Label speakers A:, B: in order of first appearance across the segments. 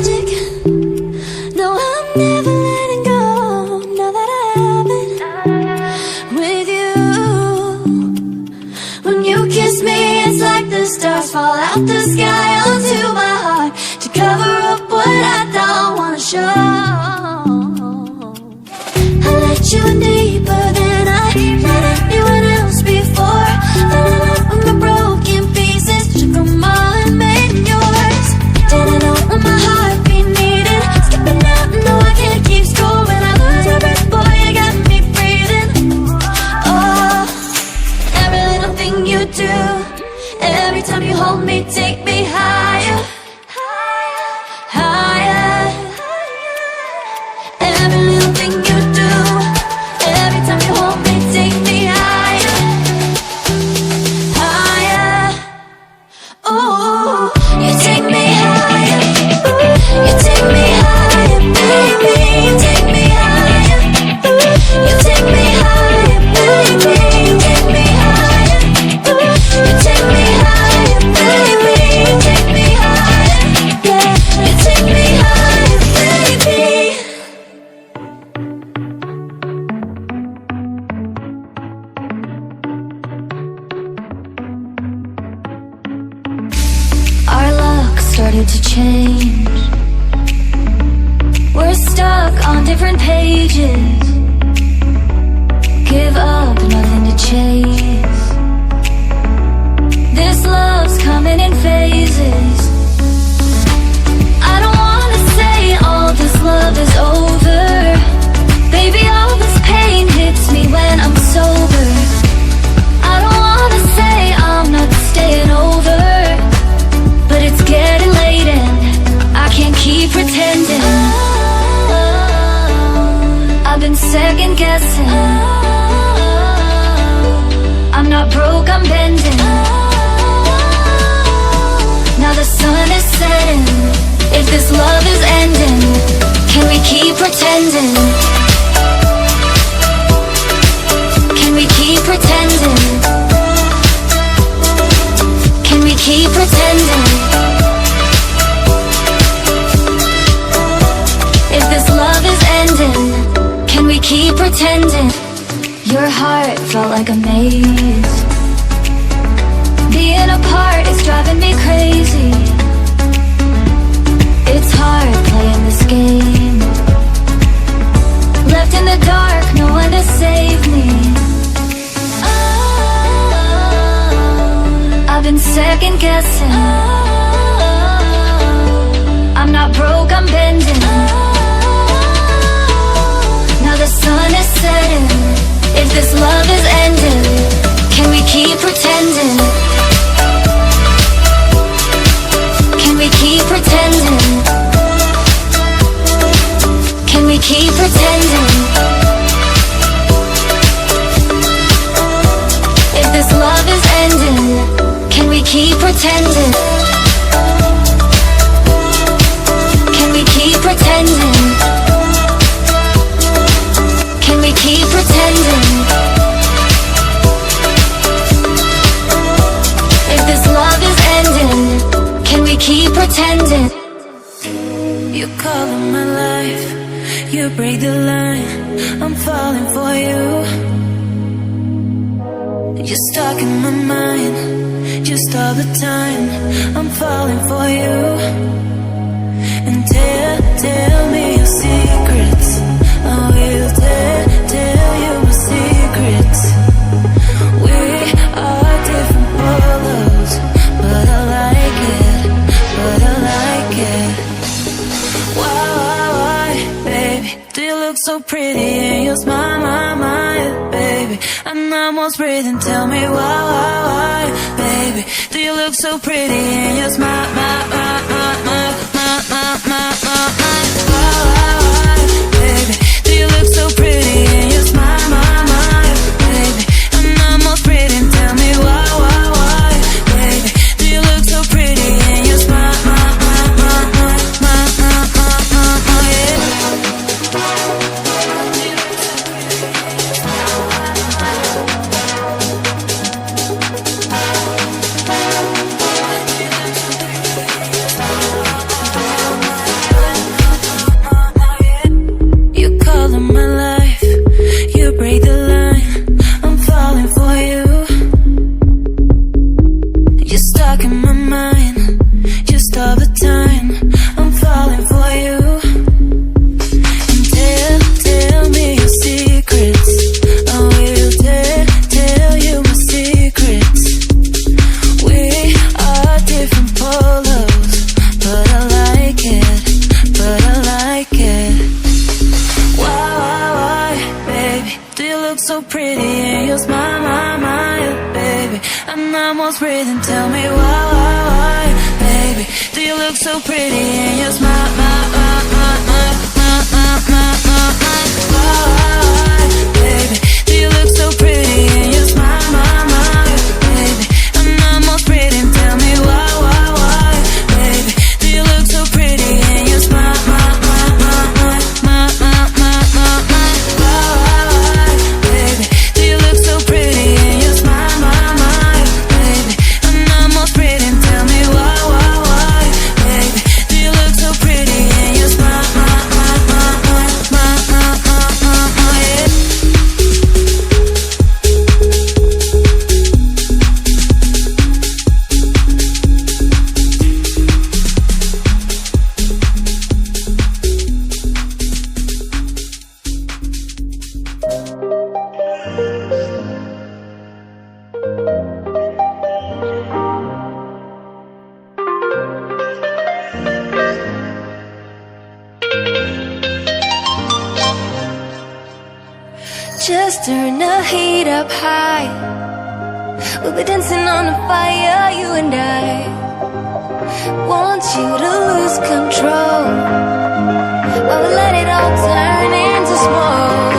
A: magic. No, I'm never letting go, now that I have it with you. When you kiss me, it's like the stars fall out the sky onto my heart to cover up what I don't wanna show. I let you in deeper than I let anyone else before. Fell in love with my broken pieces, took them all and made them yours. Didn't know when my heart beat needed, skipping out, no I can't keep score. When I lose my breath, boy, you got me breathing. Oh, every little thing you do, every time you hold me, take me higher, higher. Every little thing you do, every time you hold me, take me higher, higher. Ooh, you take me higher, you take me higher, baby, you take me higher, you take me higher, baby, you take me higher, you take me higher, baby, you take me higher, yeah, you take me higher, baby. Our luck started to change. We're stuck on different pages. Give up, nothing to chase. This love's coming in phases. I don't wanna say all this love is over. Baby, all this pain hits me when I'm sober. I don't wanna say I'm not staying over, but it's getting late and I can't keep pretending. I've been second guessing. I'm not broke, I'm bending. Now the sun is setting. If this love is ending, can we keep pretending? Can we keep pretending? Can we keep pretending? If this love is ending, can we keep pretending? Your heart felt like a maze. Being apart is driving me crazy. It's hard playing this game. Left in the dark, no one to save me. I've been second guessing. I'm not broke, I'm bending. Now the sun is setting. If this love is ending, can we keep pretending? Can we keep pretending? Can we keep pretending? If this love is ending, can we keep pretending? Can we keep pretending? Can we keep pretending? If this love is ending, can we keep pretending?
B: You color my life, you break the line. I'm falling for you. You're stuck in my mind, just all the time. I'm falling for you. And tell me your secrets. I will tell you my secrets. We are different polos, but I like it, but I like it. Why, baby, do you look so pretty in your smile, my, baby? I'm almost breathing, tell me why, baby, do you look so pretty in your smile, my, baby, do you look so pretty in your smile, baby? I'm almost breathing, tell me why, baby, do you look so pretty in your smile, yeah. almost breathing. Tell me why, baby? Do you look so pretty in your smile? Why, baby? Do you look so pretty in your smile? Baby, I'm almost breathing. Tell me why, baby? Do you look so pretty in your smile? Baby, do you look so pretty in your smile? Baby, I'm almost breathing. Tell me why, baby? Do you look so pretty in your smile? Just turn the heat up high. We'll be dancing on the fire, you and I. Want you to lose control, but we let it all turn into smoke.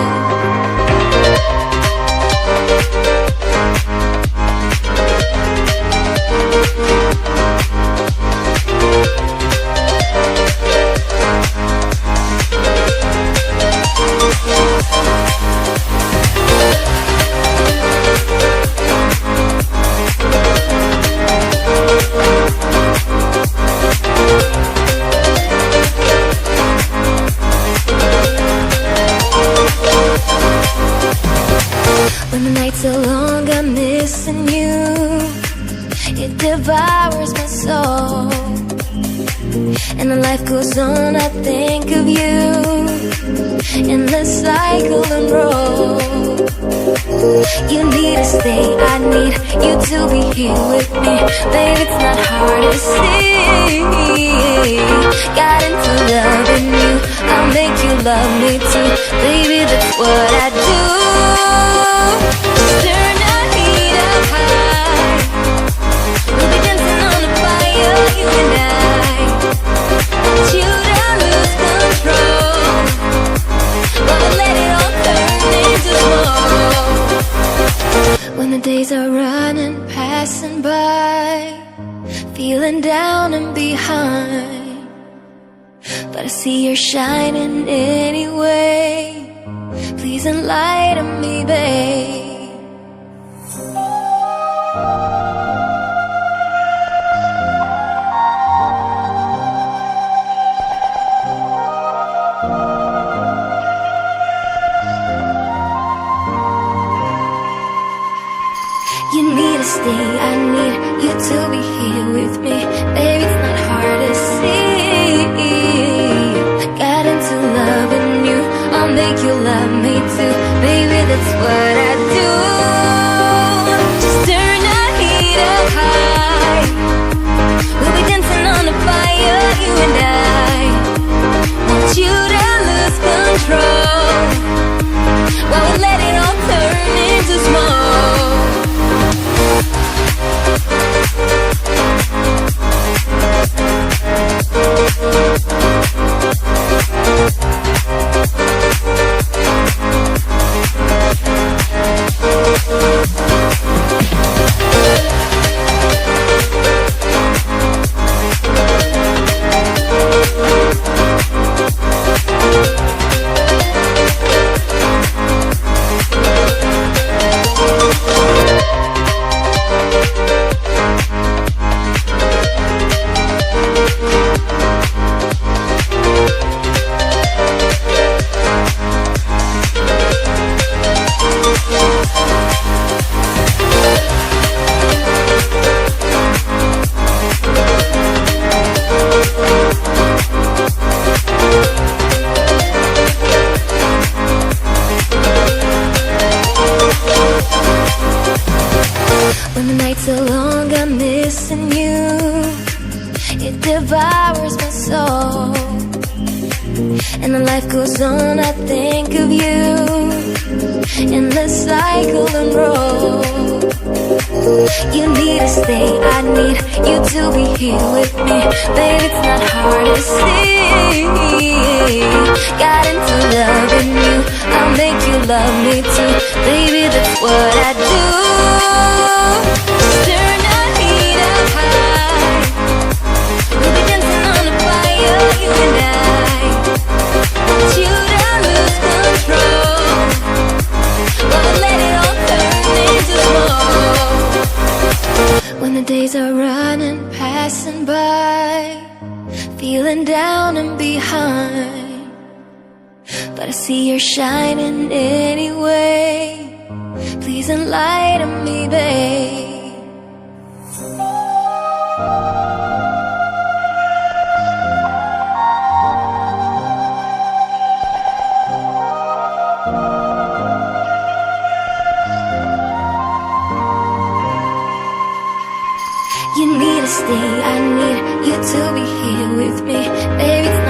B: When the nights are long, I'm missing you. It devours my soul, and the life goes on, I think of you. In the cycle and roll, you need to stay, I need you to be here with me. Baby, it's not hard to see. Got into loving you, I'll make you love me too. Baby, that's what I do. Just turn the heat up high. We'll be dancing on the fire, you and I. Want you to lose control, but we let it all turn into smoke. When the days are running, passing by, feeling down and behind, but I see you're shining anyway. Please enlighten me, babe. You need to stay, I need you to be here with me. Baby, it's not hard to see. Got into loving you, I'll make you love me too. Baby, that's what I do. Just turn the heat up high. We'll be dancing on the fire, you and I. Want you to lose control, while we let it all turn into smoke. When the nights are long, I'm missing you. It devours my soul, and the life goes on, I think of you. In the cycle and roll,
A: You need to stay, I need you to be here with me. Baby, it's not hard to see. Got into loving you, I'll make you love me too. Baby, that's what I do. Turn the heat up high. We'll be dancing on the fire, you and I. Want you to lose control. But let it all turn into smoke. When the days are running, passing by, feeling down and behind, but I see you're shining anyway. Please enlighten me, babe. You need to stay, I need you to be here with me. Baby, it's